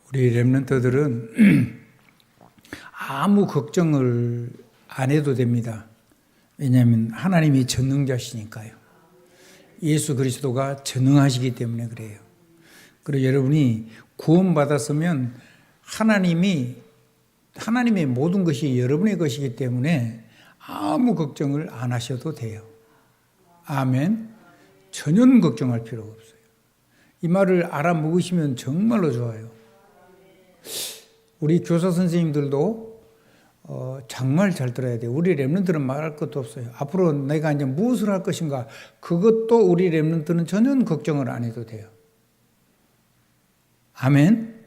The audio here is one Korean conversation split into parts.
우리 렘넌트들은 아무 걱정을 안 해도 됩니다. 왜냐하면 하나님이 전능자시니까요. 예수 그리스도가 전능하시기 때문에 그래요. 그리고 여러분이 구원받았으면 하나님의 모든 것이 여러분의 것이기 때문에 아무 걱정을 안 하셔도 돼요. 아멘. 전혀 걱정할 필요가 없어요. 이 말을 알아먹으시면 정말로 좋아요. 우리 교사 선생님들도 정말 잘 들어야 돼요. 우리 렘넌트는 말할 것도 없어요. 앞으로 내가 이제 무엇을 할 것인가, 그것도 우리 렘넌트는 전혀 걱정을 안 해도 돼요. 아멘.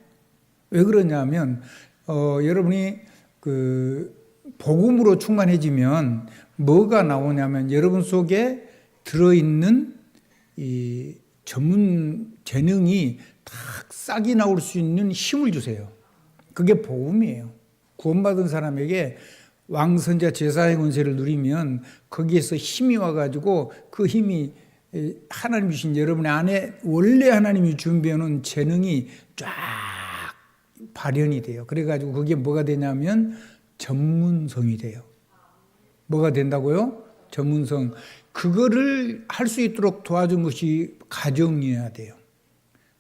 왜 그러냐면 여러분이 복음으로 충만해지면 뭐가 나오냐면 여러분 속에 들어있는 이 전문 재능이 딱 싹이 나올 수 있는 힘을 주세요. 그게 복음이에요. 구원받은 사람에게 왕선자 제사의 권세를 누리면 거기에서 힘이 와가지고 그 힘이 하나님 주신 여러분의 안에 원래 하나님이 준비해놓은 재능이 쫙 발현이 돼요. 그래가지고 그게 뭐가 되냐면 전문성이 돼요. 뭐가 된다고요? 전문성. 그거를 할 수 있도록 도와준 것이 가정이어야 돼요.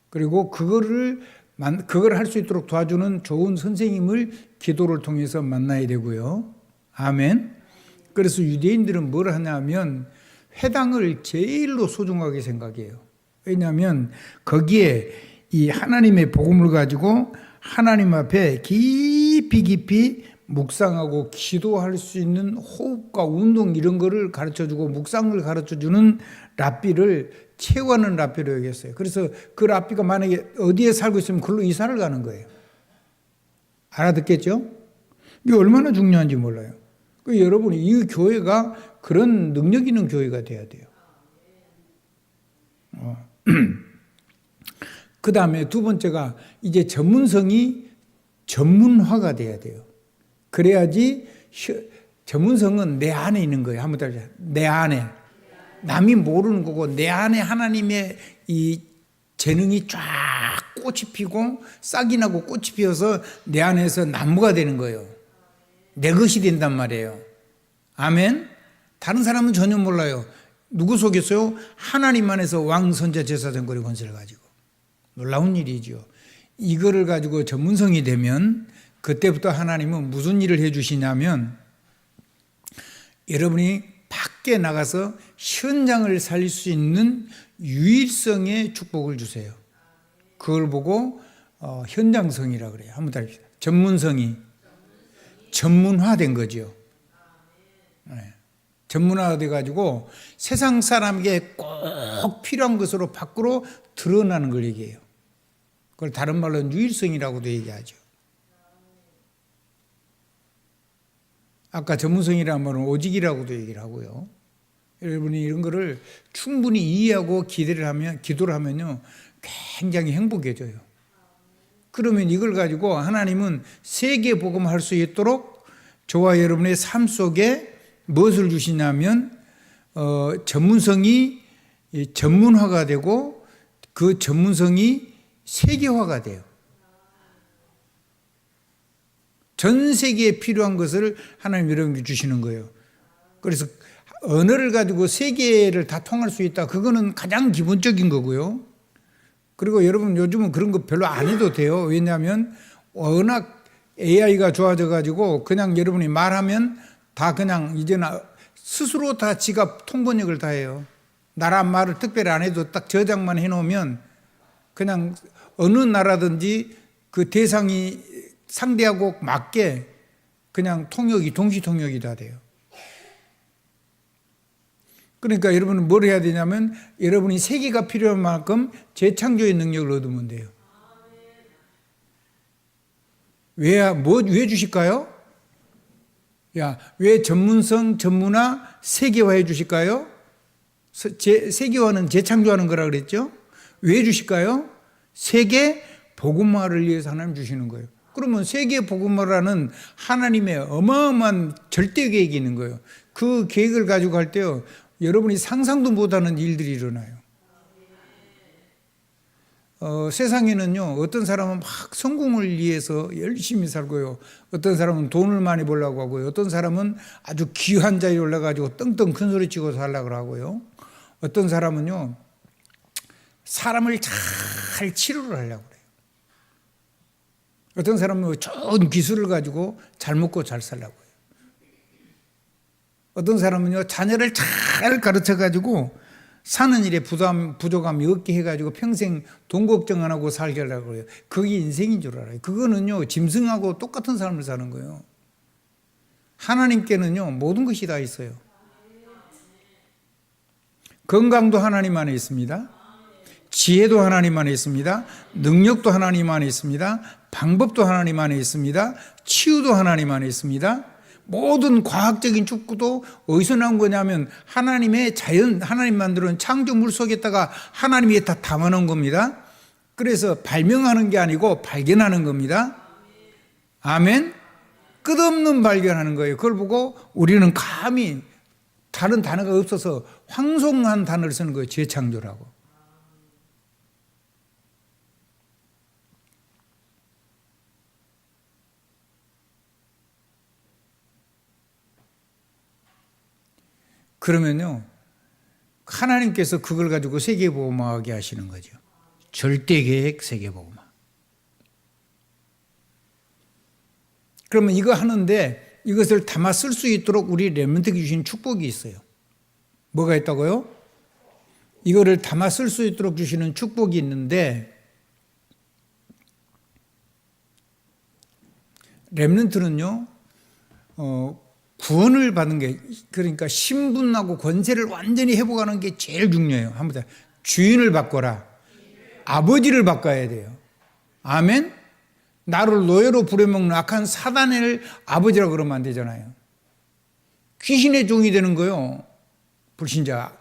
그리고 그걸 할 수 있도록 도와주는 좋은 선생님을 기도를 통해서 만나야 되고요. 아멘. 그래서 유대인들은 뭘 하냐면 회당을 제일로 소중하게 생각해요. 왜냐하면 거기에 이 하나님의 복음을 가지고 하나님 앞에 깊이 묵상하고 기도할 수 있는 호흡과 운동 이런 거를 가르쳐주고 묵상을 가르쳐주는 랍비를 채워하는 랍비로 여겼어요. 그래서 그 랍비가 만약에 어디에 살고 있으면 그걸로 이사를 가는 거예요. 알아듣겠죠? 이게 얼마나 중요한지 몰라요. 여러분이 이 교회가 그런 능력 있는 교회가 돼야 돼요. 그 다음에 두 번째가 이제 전문성이 전문화가 돼야 돼요. 그래야지 전문성은 내 안에 있는 거예요. 한번 따라서 내 안에. 남이 모르는 거고 내 안에 하나님의 이 재능이 쫙 꽃이 피고 싹이 나고 꽃이 피어서 내 안에서 나무가 되는 거예요. 내 것이 된단 말이에요. 아멘. 다른 사람은 전혀 몰라요. 누구 속에서요? 하나님 안에서 왕선자 제사장거리 권세를 가지고. 놀라운 일이죠. 이거를 가지고 전문성이 되면 그때부터 하나님은 무슨 일을 해 주시냐면 여러분이 밖에 나가서 현장을 살릴 수 있는 유일성의 축복을 주세요. 그걸 보고 현장성이라고 그래요. 한번 더 합시다. 전문성이 전문화된 거죠. 네. 전문화돼 가지고 세상 사람에게 꼭 필요한 것으로 밖으로 드러나는 걸 얘기해요. 그걸 다른 말로 유일성이라고도 얘기하죠. 아까 전문성이라는 말은 오직이라고도 얘기를 하고요. 여러분이 이런 거를 충분히 이해하고 기도를 하면요, 굉장히 행복해져요. 그러면 이걸 가지고 하나님은 세계 복음할 수 있도록 저와 여러분의 삶 속에 무엇을 주시냐면 전문성이 전문화가 되고 그 전문성이 세계화가 돼요. 전 세계에 필요한 것을 하나님 여러분께 주시는 거예요. 그래서 언어를 가지고 세계를 다 통할 수 있다. 그거는 가장 기본적인 거고요. 그리고 여러분 요즘은 그런 거 별로 안 해도 돼요. 왜냐하면 워낙 AI가 좋아져 가지고 그냥 여러분이 말하면 다 그냥 이제는 스스로 다 지가 통번역을 다 해요. 나라 말을 특별히 안 해도 딱 저장만 해놓으면 그냥 어느 나라든지 그 대상이 상대하고 맞게 그냥 동시 통역이 다 돼요. 그러니까 여러분은 뭘 해야 되냐면 여러분이 세계가 필요한 만큼 재창조의 능력을 얻으면 돼요. 왜 주실까요? 왜 전문성, 전문화, 세계화해 주실까요? 세계화는 재창조하는 거라 그랬죠? 왜 주실까요? 세계 복음화를 위해서 하나님 주시는 거예요. 그러면 세계 복음화라는 하나님의 어마어마한 절대 계획이 있는 거예요. 그 계획을 가지고 갈 때요, 여러분이 상상도 못하는 일들이 일어나요. 세상에는요, 어떤 사람은 막 성공을 위해서 열심히 살고요. 어떤 사람은 돈을 많이 벌려고 하고요. 어떤 사람은 아주 귀한 자리에 올라가지고 떵떵 큰 소리 치고 살려고 하고요. 어떤 사람은요, 사람을 잘 치료를 하려고 그래요. 어떤 사람은 좋은 기술을 가지고 잘 먹고 잘 살려고 해요. 어떤 사람은요, 자녀를 잘 가르쳐 가지고 사는 일에 부족함이 없게 해가지고 평생 돈 걱정 안 하고 살게 하려고 해요. 그게 인생인 줄 알아요. 그거는요, 짐승하고 똑같은 삶을 사는 거예요. 하나님께는요, 모든 것이 다 있어요. 건강도 하나님 안에 있습니다. 지혜도 하나님 안에 있습니다. 능력도 하나님 안에 있습니다. 방법도 하나님 안에 있습니다. 치유도 하나님 안에 있습니다. 모든 과학적인 축구도 어디서 나온 거냐면 하나님의 자연, 하나님 만들어낸 창조물 속에다가 하나님이 다 담아놓은 겁니다. 그래서 발명하는 게 아니고 발견하는 겁니다. 아멘. 끝없는 발견하는 거예요. 그걸 보고 우리는 감히 다른 단어가 없어서 황송한 단어를 쓰는 거예요. 재창조라고. 그러면요, 하나님께서 그걸 가지고 세계복음화하게 하시는 거죠. 절대계획 세계복음화. 그러면 이거 하는데 이것을 담아 쓸 수 있도록 우리 렘넌트에게 주신 축복이 있어요. 뭐가 있다고요? 이거를 담아 쓸 수 있도록 주시는 축복이 있는데, 렘넌트는요, 구원을 받는 게, 그러니까 신분하고 권세를 완전히 회복하는 게 제일 중요해요. 한번 더. 주인을 바꿔라. 아버지를 바꿔야 돼요. 아멘? 나를 노예로 부려먹는 악한 사단을 아버지라고 그러면 안 되잖아요. 귀신의 종이 되는 거예요. 불신자.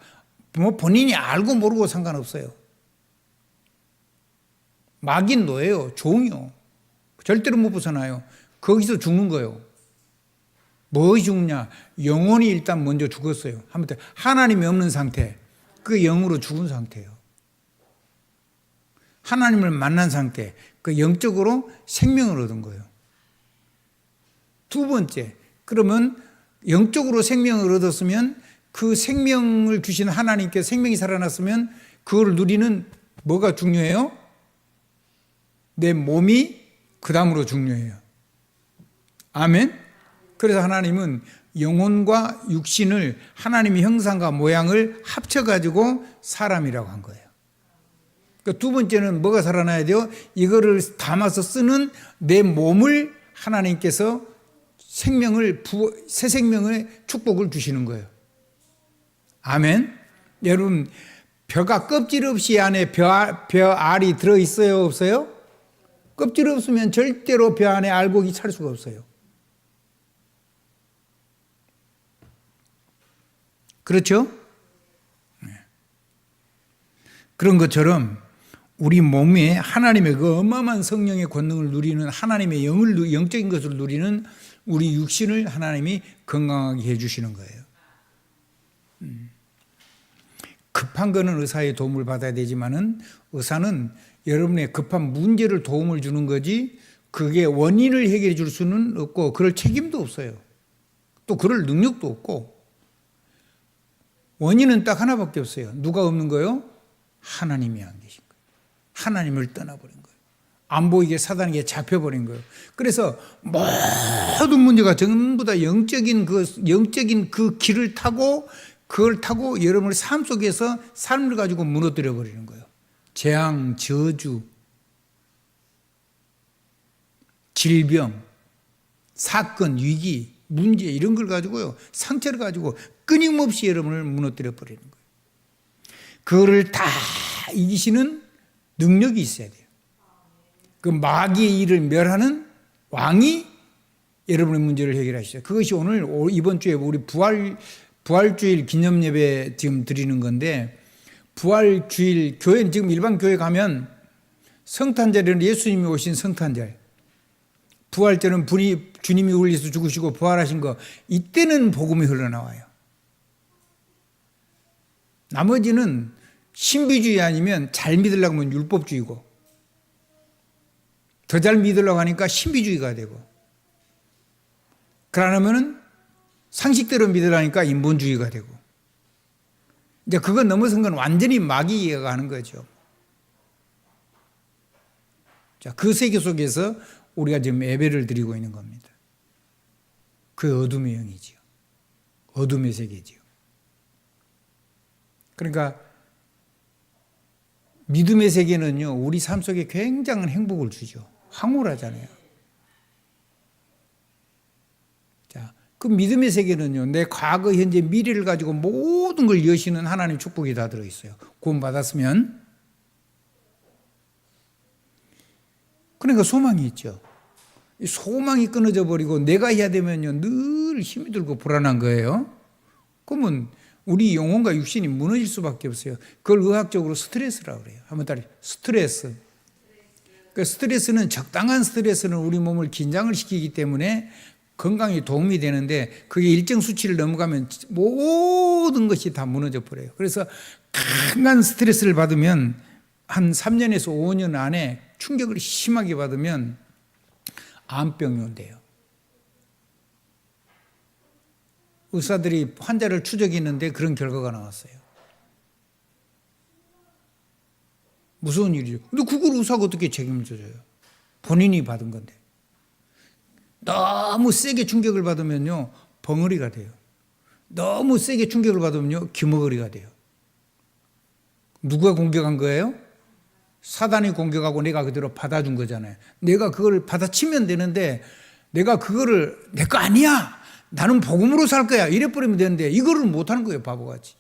뭐 본인이 알고 모르고 상관없어요. 마귀는 노예요. 종이요. 절대로 못 벗어나요. 거기서 죽는 거예요. 뭐 죽냐? 영혼이 일단 먼저 죽었어요. 한번 하나님이 없는 상태, 그 영으로 죽은 상태예요. 하나님을 만난 상태, 그 영적으로 생명을 얻은 거예요. 두 번째, 그러면 영적으로 생명을 얻었으면 그 생명을 주신 하나님께 생명이 살아났으면 그걸 누리는 뭐가 중요해요? 내 몸이 그 다음으로 중요해요. 아멘? 그래서 하나님은 영혼과 육신을 하나님의 형상과 모양을 합쳐가지고 사람이라고 한 거예요. 그러니까 두 번째는 뭐가 살아나야 돼요? 이거를 담아서 쓰는 내 몸을 하나님께서 새 생명의 축복을 주시는 거예요. 아멘. 여러분, 벼가 껍질 없이 안에 벼알이 들어있어요? 없어요? 껍질 없으면 절대로 벼 안에 알곡이 찰 수가 없어요. 그렇죠? 그런 것처럼 우리 몸에 하나님의 그 어마어마한 성령의 권능을 누리는, 하나님의 영적인 것을 누리는 우리 육신을 하나님이 건강하게 해주시는 거예요. 급한 거는 의사의 도움을 받아야 되지만은 의사는 여러분의 급한 문제를 도움을 주는 거지 그게 원인을 해결해 줄 수는 없고 그럴 책임도 없어요. 또 그럴 능력도 없고 원인은 딱 하나밖에 없어요. 누가 없는 거예요? 하나님이 안 계신 거예요. 하나님을 떠나버린 거예요. 안 보이게 사단에게 잡혀버린 거예요. 그래서 모든 문제가 전부 다 영적인 그 길을 타고 그걸 타고 여러분의 삶 속에서 삶을 가지고 무너뜨려 버리는 거예요. 재앙, 저주, 질병, 사건, 위기, 문제 이런 걸 가지고요. 상처를 가지고 끊임없이 여러분을 무너뜨려 버리는 거예요. 그거를 다 이기시는 능력이 있어야 돼요. 그 마귀의 일을 멸하는 왕이 여러분의 문제를 해결하시죠. 그것이 오늘 이번 주에 우리 부활주일 기념 예배 지금 드리는 건데 부활주일 교회는 지금 일반 교회 가면 성탄절에는 예수님이 오신 성탄절, 부활절은 주님이 울리서 죽으시고 부활하신 거 이때는 복음이 흘러나와요. 나머지는 신비주의 아니면 잘 믿으려고 하면 율법주의고 더 잘 믿으려고 하니까 신비주의가 되고, 그러면은 상식대로 믿으려니까 인본주의가 되고, 이제 그거 넘어선 건 완전히 마귀가 하는 거죠. 자, 그 세계 속에서 우리가 지금 예배를 드리고 있는 겁니다. 그 어둠의 영이지요. 어둠의 세계지요. 그러니까 믿음의 세계는요, 우리 삶 속에 굉장한 행복을 주죠. 황홀하잖아요. 자, 그 믿음의 세계는요, 내 과거, 현재, 미래를 가지고 모든 걸 여시는 하나님 축복이 다 들어있어요. 구원받았으면. 그러니까 소망이 있죠. 소망이 끊어져 버리고 내가 해야 되면요, 늘 힘이 들고 불안한 거예요. 그러면 우리 영혼과 육신이 무너질 수밖에 없어요. 그걸 의학적으로 스트레스라고 그래요. 한번 따라 스트레스. 그 스트레스는, 적당한 스트레스는 우리 몸을 긴장을 시키기 때문에 건강에 도움이 되는데, 그게 일정 수치를 넘어가면 모든 것이 다 무너져 버려요. 그래서 강한 스트레스를 받으면 한 3년에서 5년 안에 충격을 심하게 받으면 암병이 온대요. 의사들이 환자를 추적했는데 그런 결과가 나왔어요. 무서운 일이죠. 근데 그걸 의사가 어떻게 책임을 져줘요? 본인이 받은 건데. 너무 세게 충격을 받으면요, 벙어리가 돼요. 너무 세게 충격을 받으면요, 기머거리가 돼요. 누가 공격한 거예요? 사단이 공격하고 내가 그대로 받아준 거잖아요. 내가 그걸 받아치면 되는데, 내가 그거를 내 거 아니야, 나는 복음으로 살 거야, 이래버리면 되는데 이거를 못하는 거예요, 바보같이.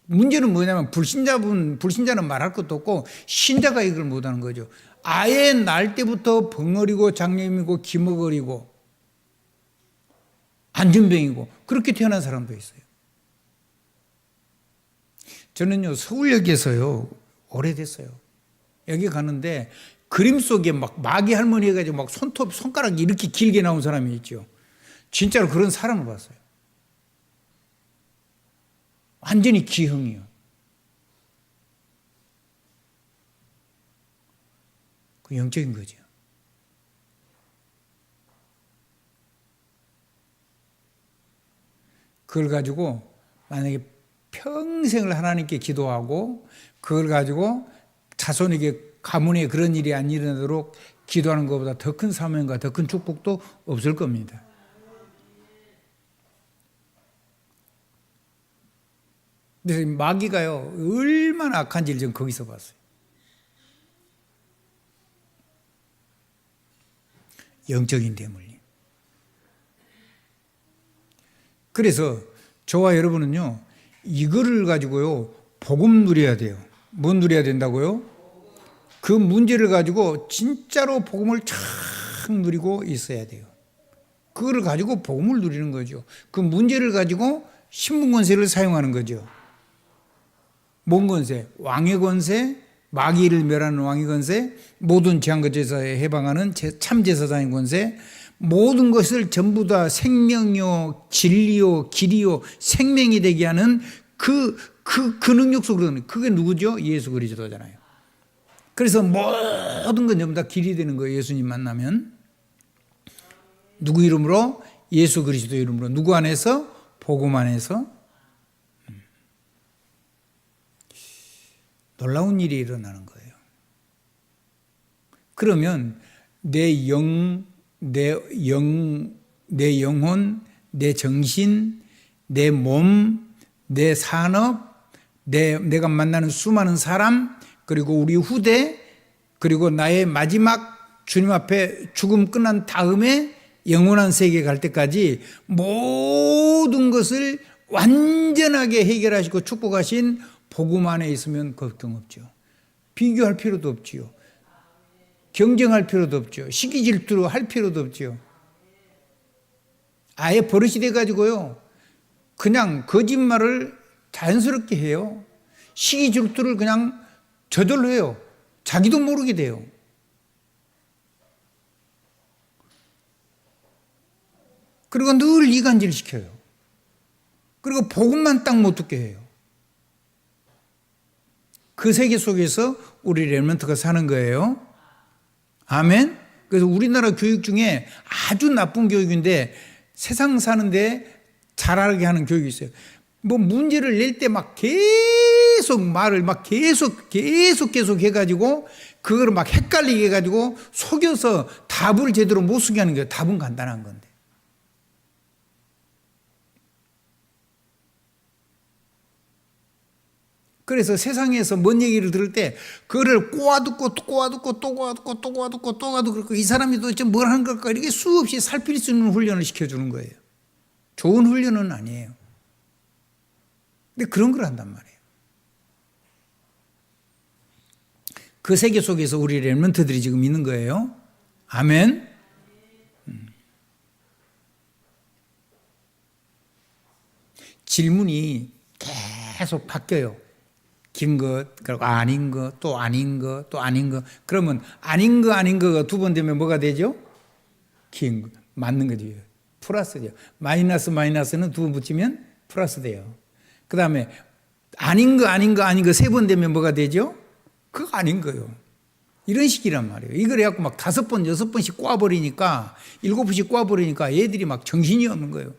문제는 뭐냐면 불신자는 말할 것도 없고 신자가 이걸 못하는 거죠. 아예 날 때부터 벙어리고 장염이고 기머거리고 안전병이고 그렇게 태어난 사람도 있어요. 저는요, 서울역에서요, 오래됐어요. 여기 가는데 그림 속에 막 마귀 할머니 해가지고 막 손가락이 이렇게 길게 나온 사람이 있죠. 진짜로 그런 사람을 봤어요. 완전히 기형이요. 그 영적인 거죠. 그걸 가지고 만약에 평생을 하나님께 기도하고 그걸 가지고 자손에게 가문에 그런 일이 안 일어나도록 기도하는 것보다 더 큰 사명과 더 큰 축복도 없을 겁니다. 그래서 마귀가요, 얼마나 악한지를 전 거기서 봤어요. 영적인 대물림. 그래서 저와 여러분은요, 이거를 가지고요, 복음 누려야 돼요. 뭔 누려야 된다고요? 그 문제를 가지고 진짜로 복음을 착 누리고 있어야 돼요. 그거를 가지고 복음을 누리는 거죠. 그 문제를 가지고 신분 권세를 사용하는 거죠. 뭔 권세? 왕의 권세, 마귀를 멸하는 왕의 권세, 모든 재앙과 제사에 해방하는 참제사장의 권세, 모든 것을 전부 다 생명이요, 진리요, 길이요, 생명이 되게 하는 그 능력 속으로, 그게 누구죠? 예수 그리스도잖아요. 그래서 모든 건 전부 다 길이 되는 거예요. 예수님 만나면. 누구 이름으로? 예수 그리스도 이름으로. 누구 안에서? 복음 안에서. 놀라운 일이 일어나는 거예요. 그러면 내 영혼, 내 정신, 내 몸, 내 산업, 내가 만나는 수많은 사람, 그리고 우리 후대, 그리고 나의 마지막 주님 앞에 죽음 끝난 다음에 영원한 세계에 갈 때까지 모든 것을 완전하게 해결하시고 축복하신 복음 안에 있으면 걱정 없죠. 비교할 필요도 없지요. 경쟁할 필요도 없죠. 시기 질투로 할 필요도 없죠. 아예 버릇이 돼가지고요, 그냥 거짓말을 자연스럽게 해요. 시기 질투를 그냥 저절로 해요. 자기도 모르게 돼요. 그리고 늘 이간질 시켜요. 그리고 복음만 딱 못 듣게 해요. 그 세계 속에서 우리 렘넌트가 사는 거예요. 아멘? 그래서 우리나라 교육 중에 아주 나쁜 교육인데 세상 사는데 잘하게 하는 교육이 있어요. 뭐 문제를 낼 때 막 계속 말을 막 계속 해가지고 그걸 막 헷갈리게 해가지고 속여서 답을 제대로 못 쓰게 하는 거예요. 답은 간단한 건데. 그래서 세상에서 뭔 얘기를 들을 때 그거를 꼬아듣고 그렇고 이 사람이 도대체 뭘 한 걸까 이렇게 수없이 살필 수 있는 훈련을 시켜주는 거예요. 좋은 훈련은 아니에요. 근데 그런 걸 한단 말이에요. 그 세계 속에서 우리 렘넌트들이 지금 있는 거예요. 아멘. 질문이 계속 바뀌어요. 긴 것, 그리고 아닌 것, 또 아닌 것, 또 아닌 것. 그러면 아닌 거가 두 번 되면 뭐가 되죠? 긴 거. 맞는 거죠. 플러스죠. 마이너스는 두 번 붙이면 플러스 돼요. 그 다음에 아닌 거 세 번 되면 뭐가 되죠? 그거 아닌 거예요. 이런 식이란 말이에요. 이걸 해갖고 막 5번, 6번씩 꽈버리니까 7번씩 꽈버리니까 얘들이 막 정신이 없는 거예요.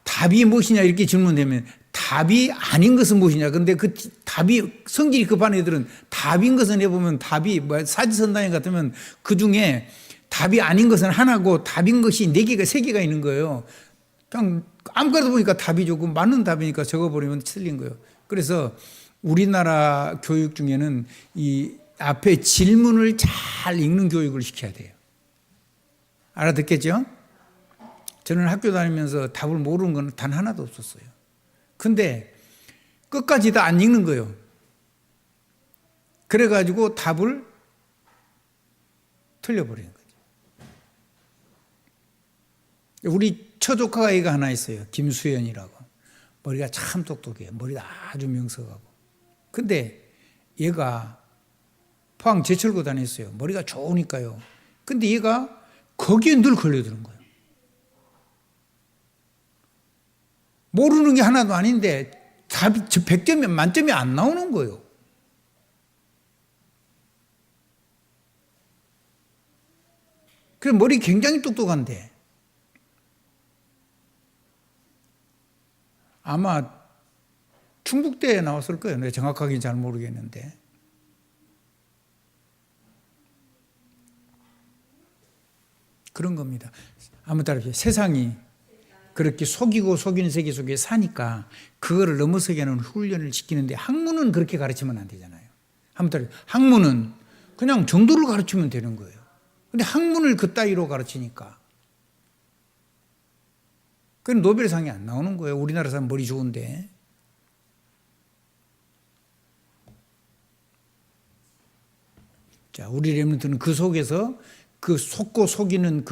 답이 무엇이냐 이렇게 질문되면 답이 아닌 것은 무엇이냐. 근데 그 답이 성질이 급한 애들은 답인 것은 해보면 답이 뭐 사지선다행 같으면 그 중에 답이 아닌 것은 하나고 답인 것이 4개가 3개가 있는 거예요. 그냥 아무거나 보니까 답이죠. 그 맞는 답이니까 적어버리면 틀린 거예요. 그래서 우리나라 교육 중에는 이 앞에 질문을 잘 읽는 교육을 시켜야 돼요. 알아듣겠죠? 저는 학교 다니면서 답을 모르는 건 단 하나도 없었어요. 근데 끝까지 다 안 읽는 거예요. 그래가지고 답을 틀려버리는 거죠. 우리 처조카 아이가 하나 있어요. 김수연이라고. 머리가 참 똑똑해요. 머리가 아주 명석하고. 근데 얘가 포항 제철고 다녔어요. 머리가 좋으니까요. 근데 얘가 거기에 늘 걸려드는 거예요. 모르는 게 하나도 아닌데 답이 100점이 만점이 안 나오는 거예요. 그래서 머리 굉장히 똑똑한데 아마 충북대에 나왔을 거예요. 내가 정확하게 잘 모르겠는데. 그런 겁니다. 아무튼 세상이 그렇게 속이고 속이는 세계 속에 사니까 그거를 넘어서게 하는 훈련을 시키는데 학문은 그렇게 가르치면 안 되잖아요. 아무튼 학문은 그냥 정도를 가르치면 되는 거예요. 근데 학문을 그따위로 가르치니까 그건 노벨상이 안 나오는 거예요. 우리나라 사람 머리 좋은데. 자, 우리 렘넌트는 그 속에서 그 속고 속이는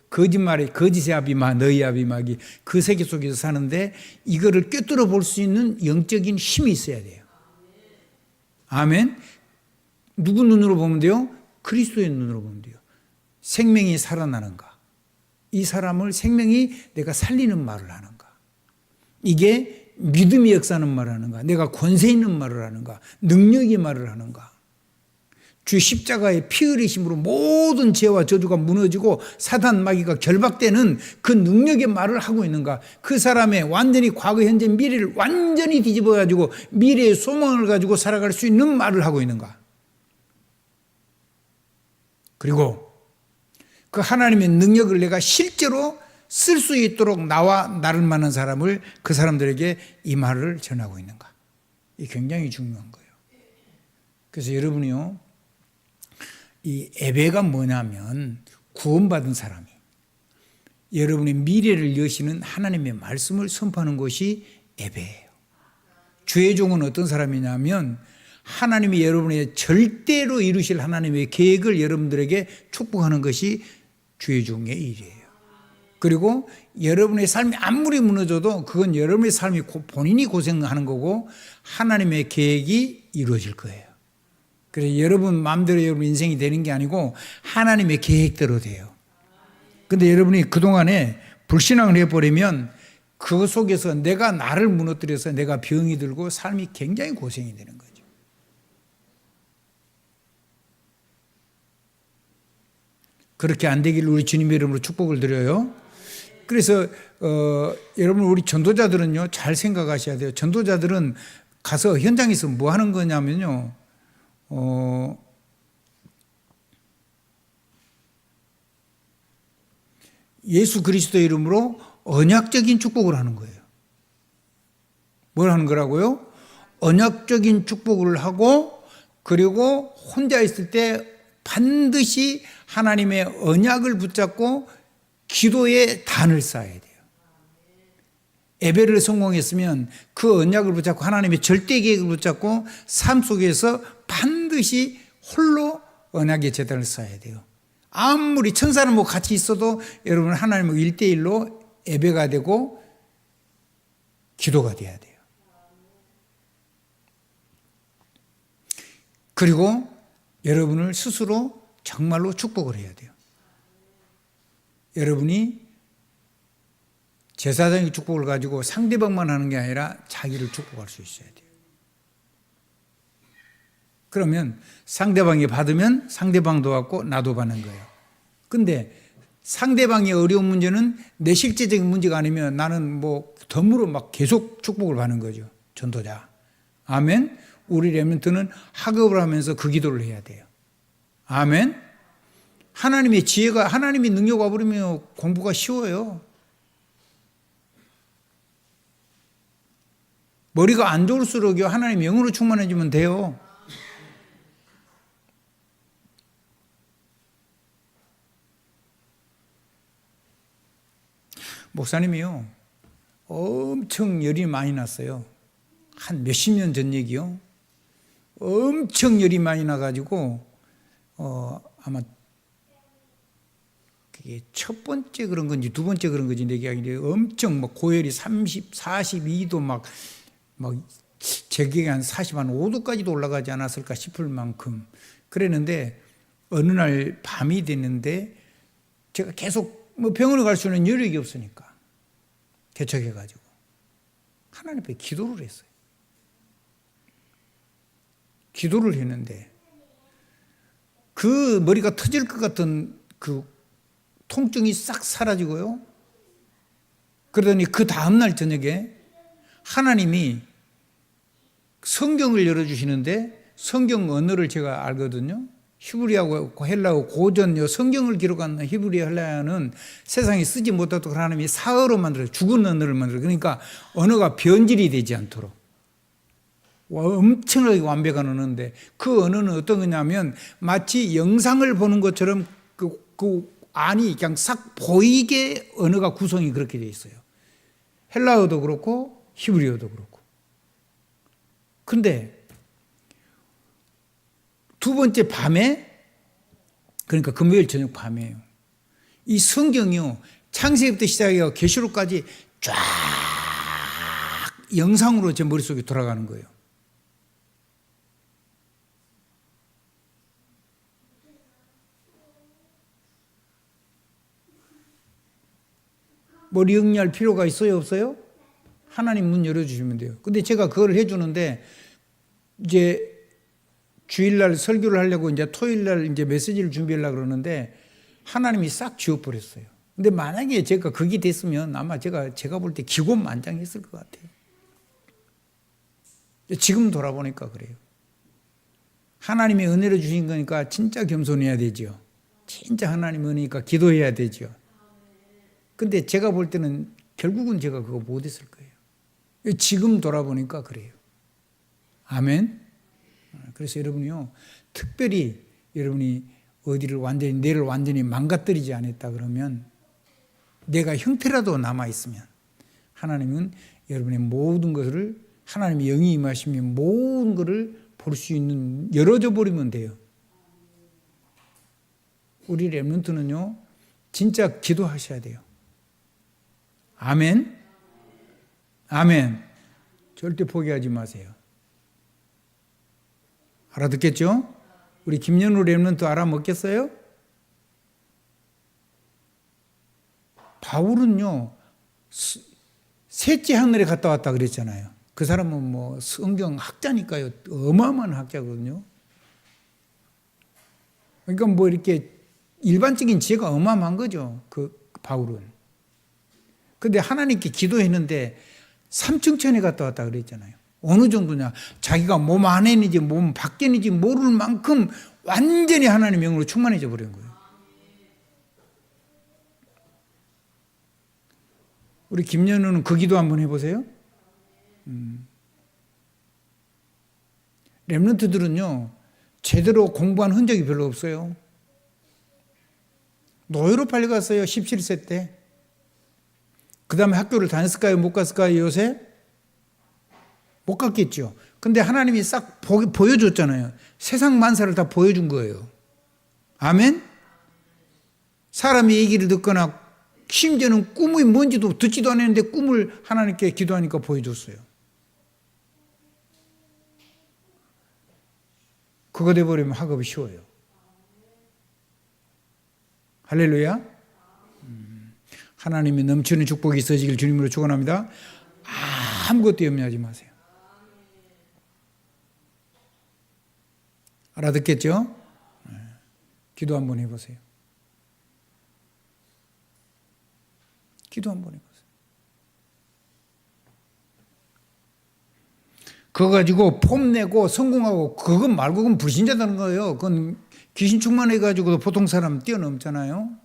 거짓말의 거짓의 아비마 너희 아비마기 그 세계 속에서 사는데 이거를 꿰뚫어 볼 수 있는 영적인 힘이 있어야 돼요. 아멘. 누구 눈으로 보면 돼요? 그리스도의 눈으로 보면 돼요. 생명이 살아나는가? 이 사람을 생명이 내가 살리는 말을 하는가? 이게 믿음의 역사는 말을 하는가? 내가 권세 있는 말을 하는가? 능력의 말을 하는가? 주 십자가의 피 흘리심으로 모든 죄와 저주가 무너지고 사단 마귀가 결박되는 그 능력의 말을 하고 있는가? 그 사람의 완전히 과거, 현재, 미래를 완전히 뒤집어 가지고 미래의 소망을 가지고 살아갈 수 있는 말을 하고 있는가? 그리고 그 하나님의 능력을 내가 실제로 쓸 수 있도록 나와 나를 만난 사람을 그 사람들에게 이 말을 전하고 있는가? 이게 굉장히 중요한 거예요. 그래서 여러분이요, 이 예배가 뭐냐면 구원받은 사람이 여러분의 미래를 여시는 하나님의 말씀을 선포하는 것이 예배예요. 주의 종은 어떤 사람이냐면 하나님이 여러분의 절대로 이루실 하나님의 계획을 여러분들에게 축복하는 것이 주의 종의 일이에요. 그리고 여러분의 삶이 아무리 무너져도 그건 여러분의 삶이 본인이 고생하는 거고 하나님의 계획이 이루어질 거예요. 그래서 여러분 마음대로 여러분 인생이 되는 게 아니고 하나님의 계획대로 돼요. 근데 여러분이 그동안에 불신앙을 해버리면 그 속에서 내가 나를 무너뜨려서 내가 병이 들고 삶이 굉장히 고생이 되는 거죠. 그렇게 안 되기를 우리 주님의 이름으로 축복을 드려요. 그래서 여러분 우리 전도자들은요 잘 생각하셔야 돼요. 전도자들은 가서 현장에서 뭐 하는 거냐면요. 예수 그리스도의 이름으로 언약적인 축복을 하는 거예요. 뭘 하는 거라고요? 언약적인 축복을 하고 그리고 혼자 있을 때 반드시 하나님의 언약을 붙잡고 기도의 단을 쌓아야 돼요. 예배를 성공했으면 그 언약을 붙잡고 하나님의 절대 계획을 붙잡고 삶 속에서 반드시 홀로 언약의 재단을 쌓아야 돼요. 아무리 천사는 뭐 같이 있어도 여러분 하나님과 1대1로 예배가 되고 기도가 돼야 돼요. 그리고 여러분을 스스로 정말로 축복을 해야 돼요. 여러분이 제사장의 축복을 가지고 상대방만 하는 게 아니라 자기를 축복할 수 있어야 돼요. 그러면 상대방이 받으면 상대방도 받고 나도 받는 거예요. 근데 상대방의 어려운 문제는 내 실제적인 문제가 아니면 나는 뭐 덤으로 막 계속 축복을 받는 거죠. 전도자. 아멘. 우리 렘넌트는 학업을 하면서 그 기도를 해야 돼요. 아멘. 하나님의 지혜가 하나님의 능력 와버리면 공부가 쉬워요. 머리가 안 좋을수록요 하나님의 영으로 충만해지면 돼요. 목사님이요 엄청 열이 많이 났어요. 한 몇십 년 전 얘기요. 엄청 열이 많이 나가지고 아마 그게 첫 번째 그런 건지 두 번째 그런 건지 얘기하기인데 엄청 막 고열이 30, 42도 막 제 기억에 한 45도까지도 올라가지 않았을까 싶을 만큼 그랬는데 어느 날 밤이 됐는데 제가 계속 뭐 병원에 갈 수는 여력이 없으니까 개척해가지고 하나님 앞에 기도를 했어요. 기도를 했는데 그 머리가 터질 것 같은 그 통증이 싹 사라지고요. 그러더니 그 다음날 저녁에 하나님이 성경을 열어주시는데 성경 언어를 제가 알거든요. 히브리어하고 헬라어 고전 성경을 기록한 히브리어 헬라어는 세상에 쓰지 못하도록 하나님이 사어로 만들어요. 죽은 언어를 만들어요. 그러니까 언어가 변질이 되지 않도록. 엄청나게 완벽한 언어인데 그 언어는 어떤 거냐면 마치 영상을 보는 것처럼 그 안이 그냥 싹 보이게 언어가 구성이 그렇게 되어 있어요. 헬라어도 그렇고 히브리어도 그렇고. 근데 두 번째 밤에 그러니까 금요일 저녁 밤에요. 이 성경이요. 창세기부터 시작해서 계시록까지 쫙 영상으로 제 머릿속에 돌아가는 거예요. 머리 정리할 필요가 있어요, 없어요? 하나님 문 열어주시면 돼요. 근데 제가 그걸 해주는데, 이제 주일날 설교를 하려고 이제 토요일날 이제 메시지를 준비하려고 그러는데, 하나님이 싹 지워버렸어요. 근데 만약에 제가 그게 됐으면 아마 제가 볼 때 기곤만장했을 것 같아요. 지금 돌아보니까 그래요. 하나님의 은혜를 주신 거니까 진짜 겸손해야 되죠. 진짜 하나님 은혜니까 기도해야 되죠. 근데 제가 볼 때는 결국은 제가 그거 못했을 거예요. 지금 돌아보니까 그래요. 아멘. 그래서 여러분이요, 특별히 여러분이 내를 완전히 망가뜨리지 않았다 그러면 내가 형태라도 남아있으면 하나님은 여러분의 모든 것을 하나님의 영이 임하시면 모든 것을 볼 수 있는 열어져 버리면 돼요. 우리 렘넌트는요 진짜 기도하셔야 돼요. 아멘. 아멘. 절대 포기하지 마세요. 알아듣겠죠? 우리 김연우 렘넌트 알아먹겠어요? 바울은요 셋째 하늘에 갔다 왔다 그랬잖아요. 그 사람은 뭐 성경 학자니까요. 어마어마한 학자거든요. 그러니까 뭐 이렇게 일반적인 지혜가 어마어마한 거죠. 그 바울은. 근데 하나님께 기도했는데 삼층천에 갔다 왔다 그랬잖아요. 어느 정도냐? 자기가 몸 안에 있는지 몸 밖에 있는지 모를 만큼 완전히 하나님의 영으로 충만해져 버린 거예요. 우리 김연우는 그 기도 한번 해보세요. 렘넌트들은요, 제대로 공부한 흔적이 별로 없어요. 노예로 팔려갔어요, 17세 때. 그 다음에 학교를 다녔을까요? 못 갔을까요, 요새? 못 갔겠죠. 근데 하나님이 싹 보여줬잖아요. 세상 만사를 다 보여준 거예요. 아멘? 사람이 얘기를 듣거나 심지어는 꿈이 뭔지도 듣지도 않았는데 꿈을 하나님께 기도하니까 보여줬어요. 그거 돼버리면 학업이 쉬워요. 할렐루야. 하나님의 넘치는 축복이 있어지길 주님으로 축원합니다. 아무것도 염려하지 마세요. 알아듣겠죠? 기도 한번 해보세요. 기도 한번 해보세요. 그거 가지고 폼내고 성공하고 그것 말고 그건 불신자다는 거예요. 그건 귀신 충만해가지고 보통 사람 뛰어넘잖아요.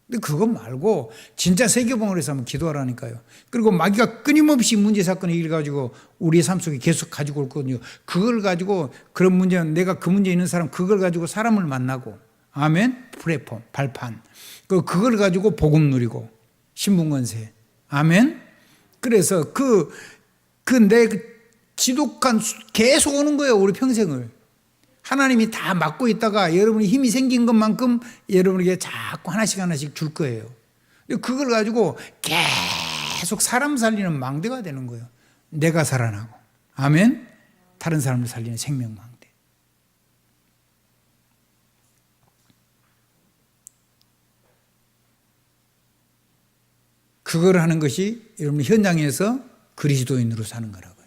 근데 그것 말고 진짜 세계봉을 해서 한번 기도하라니까요. 그리고 마귀가 끊임없이 문제 사건을 일가지고 우리의 삶 속에 계속 가지고 올 거거든요. 그걸 가지고 그런 문제는 내가 그 문제 있는 사람 그걸 가지고 사람을 만나고 아멘 플랫폼 발판 그걸 가지고 복음 누리고 신분권세 아멘. 그래서 내 지독한 계속 오는 거예요. 우리 평생을. 하나님이 다 막고 있다가 여러분이 힘이 생긴 것만큼 여러분에게 자꾸 하나씩 줄 거예요. 그걸 가지고 계속 사람 살리는 망대가 되는 거예요. 내가 살아나고. 아멘. 다른 사람을 살리는 생명망대. 그걸 하는 것이 여러분 현장에서 그리스도인으로 사는 거라고요.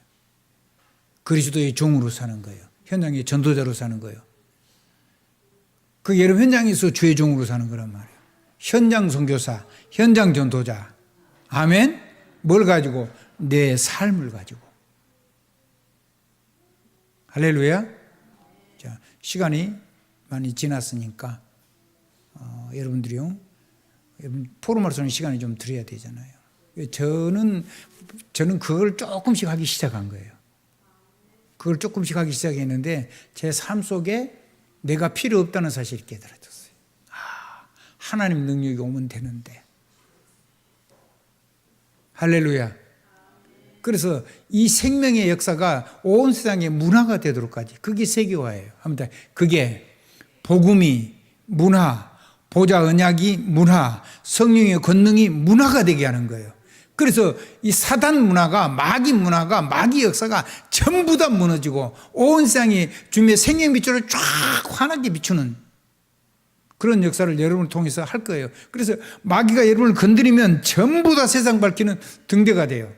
그리스도의 종으로 사는 거예요. 현장의 전도자로 사는 거예요. 그 여러분 현장에서 주의 종으로 사는 거란 말이에요. 현장 선교사, 현장 전도자. 아멘. 뭘 가지고? 내 삶을 가지고. 할렐루야. 자, 시간이 많이 지났으니까 여러분들이요. 여러분 포럼으로서는 시간이 좀 드려야 되잖아요. 저는 그걸 조금씩 하기 시작한 거예요. 그걸 조금씩 하기 시작했는데 제 삶 속에 내가 필요 없다는 사실을 깨달아졌어요. 하나님 능력이 오면 되는데. 할렐루야. 그래서 이 생명의 역사가 온 세상의 문화가 되도록까지 그게 세계화예요. 아무튼 그게 복음이 문화, 보좌 언약이 문화, 성령의 권능이 문화가 되게 하는 거예요. 그래서 이 사단 문화가 마귀 역사가 전부 다 무너지고 온 세상이 주님의 생명빛을 쫙 환하게 비추는 그런 역사를 여러분을 통해서 할 거예요. 그래서 마귀가 여러분을 건드리면 전부 다 세상 밝히는 등대가 돼요.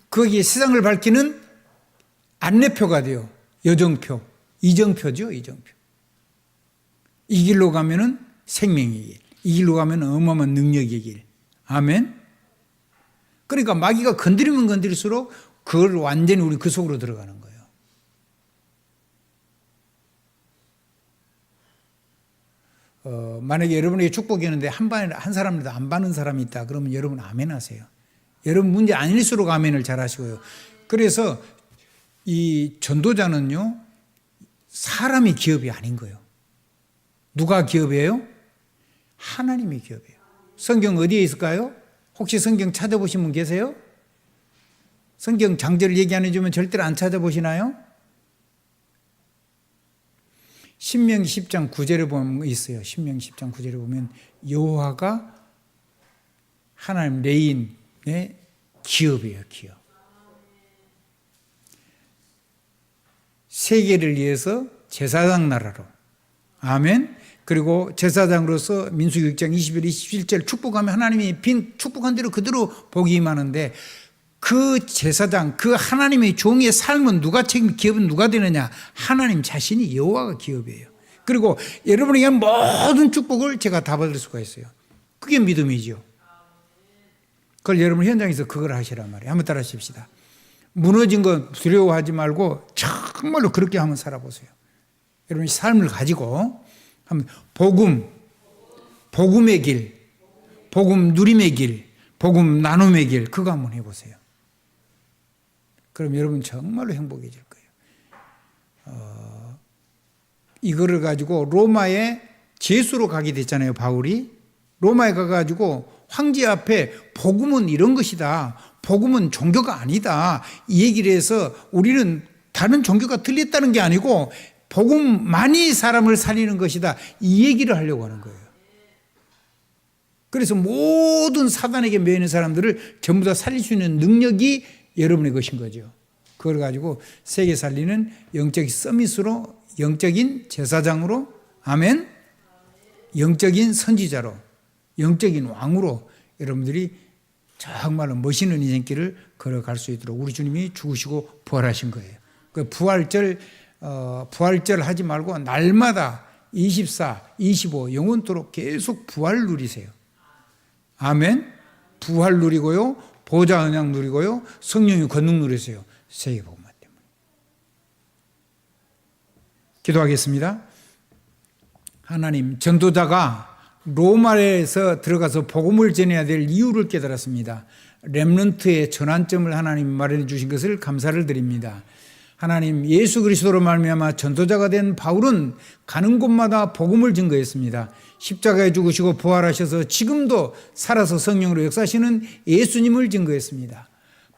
거기에 세상을 밝히는 안내표가 돼요. 여정표, 이정표죠. 이정표. 이 길로 가면은 생명의 길. 이 길로 가면 어마어마한 능력의 길. 아멘. 그러니까 마귀가 건드리면 건드릴수록 그걸 완전히 우리 그 속으로 들어가는 거예요. 만약에 여러분에게 축복이 있는데 한 사람이라도 안 받는 사람이 있다. 그러면 여러분 아멘 하세요. 여러분 문제 아닐수록 아멘을 잘 하시고요. 그래서 이 전도자는요. 사람이 기업이 아닌 거예요. 누가 기업이에요? 하나님의 기업이에요. 성경 어디에 있을까요? 혹시 성경 찾아보신 분 계세요? 성경 장절을 얘기 안 해주면 절대로 안 찾아보시나요? 신명기 10장 9절에 보면 있어요. 신명기 10장 9절에 보면 여호와가 하나님 레인의 기업이에요. 기업. 세계를 위해서 제사장 나라로. 아멘. 그리고 제사장으로서 민수기 6장 21, 27절 축복하면 하나님이 축복한 대로 그대로 복이 임하는데 그 제사장, 그 하나님의 종의 삶은 누가 기업은 누가 되느냐? 하나님 자신이 여호와가 기업이에요. 그리고 여러분에게 모든 축복을 제가 다 받을 수가 있어요. 그게 믿음이죠. 그걸 여러분 현장에서 그걸 하시란 말이에요. 한번 따라 하십시다. 무너진 거 두려워하지 말고 정말로 그렇게 한번 살아보세요. 여러분이 삶을 가지고 한번 복음의 길, 복음 누림의 길, 복음 나눔의 길, 그거 한번 해보세요. 그럼 여러분 정말로 행복해질 거예요. 이거를 가지고 로마에 제수로 가게 됐잖아요, 바울이. 로마에 가가지고 황제 앞에 복음은 이런 것이다. 복음은 종교가 아니다. 이 얘기를 해서 우리는 다른 종교가 틀렸다는 게 아니고 복음만이 사람을 살리는 것이다. 이 얘기를 하려고 하는 거예요. 그래서 모든 사단에게 매이는 사람들을 전부 다 살릴 수 있는 능력이 여러분의 것인 거죠. 그걸 가지고 세계 살리는 영적인 서밋으로, 영적인 제사장으로, 아멘, 영적인 선지자로, 영적인 왕으로 여러분들이 정말로 멋있는 인생길을 걸어갈 수 있도록 우리 주님이 죽으시고 부활하신 거예요. 그 부활절 하지 말고 날마다 24, 25 영원토록 계속 부활 누리세요. 아멘. 부활 누리고요, 보좌 언약 누리고요, 성령의 권능 누리세요. 세계복음화 때문에. 기도하겠습니다. 하나님, 전도자가 로마에서 들어가서 복음을 전해야 될 이유를 깨달았습니다. 렘넌트의 전환점을 하나님 마련해 주신 것을 감사를 드립니다. 하나님, 예수 그리스도로 말미암아 전도자가 된 바울은 가는 곳마다 복음을 증거했습니다. 십자가에 죽으시고 부활하셔서 지금도 살아서 성령으로 역사하시는 예수님을 증거했습니다.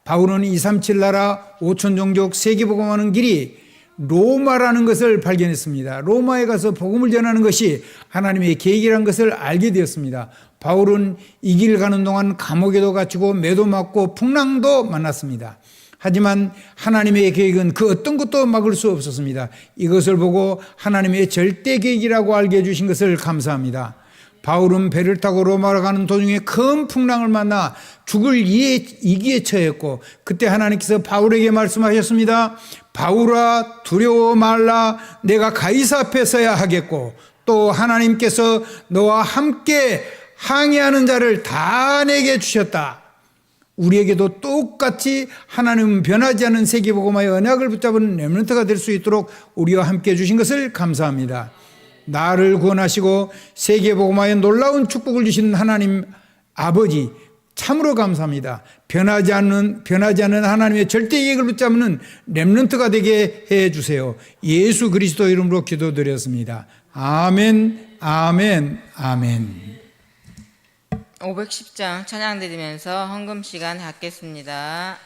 바울은 237 나라 5천 종족 세계복음하는 길이 로마라는 것을 발견했습니다. 로마에 가서 복음을 전하는 것이 하나님의 계획이라는 것을 알게 되었습니다. 바울은 이 길 가는 동안 감옥에도 갇히고 매도 맞고 풍랑도 만났습니다. 하지만 하나님의 계획은 그 어떤 것도 막을 수 없었습니다. 이것을 보고 하나님의 절대 계획이라고 알게 해주신 것을 감사합니다. 바울은 배를 타고 로마로 가는 도중에 큰 풍랑을 만나 죽을 위기에 처했고, 그때 하나님께서 바울에게 말씀하셨습니다. 바울아, 두려워 말라. 내가 가이사 앞에 서야 하겠고, 또 하나님께서 너와 함께 항해하는 자를 다 내게 주셨다. 우리에게도 똑같이 하나님은 변하지 않는 세계복음화의 언약을 붙잡은 렘넌트가 될 수 있도록 우리와 함께 해주신 것을 감사합니다. 나를 구원하시고 세계복음화에 놀라운 축복을 주신 하나님 아버지, 참으로 감사합니다. 변하지 않는 하나님의 절대 계획을 붙잡는 렘넌트가 되게 해주세요. 예수 그리스도 이름으로 기도드렸습니다. 아멘, 아멘, 아멘. 510장 찬양 드리면서 헌금 시간 갖겠습니다.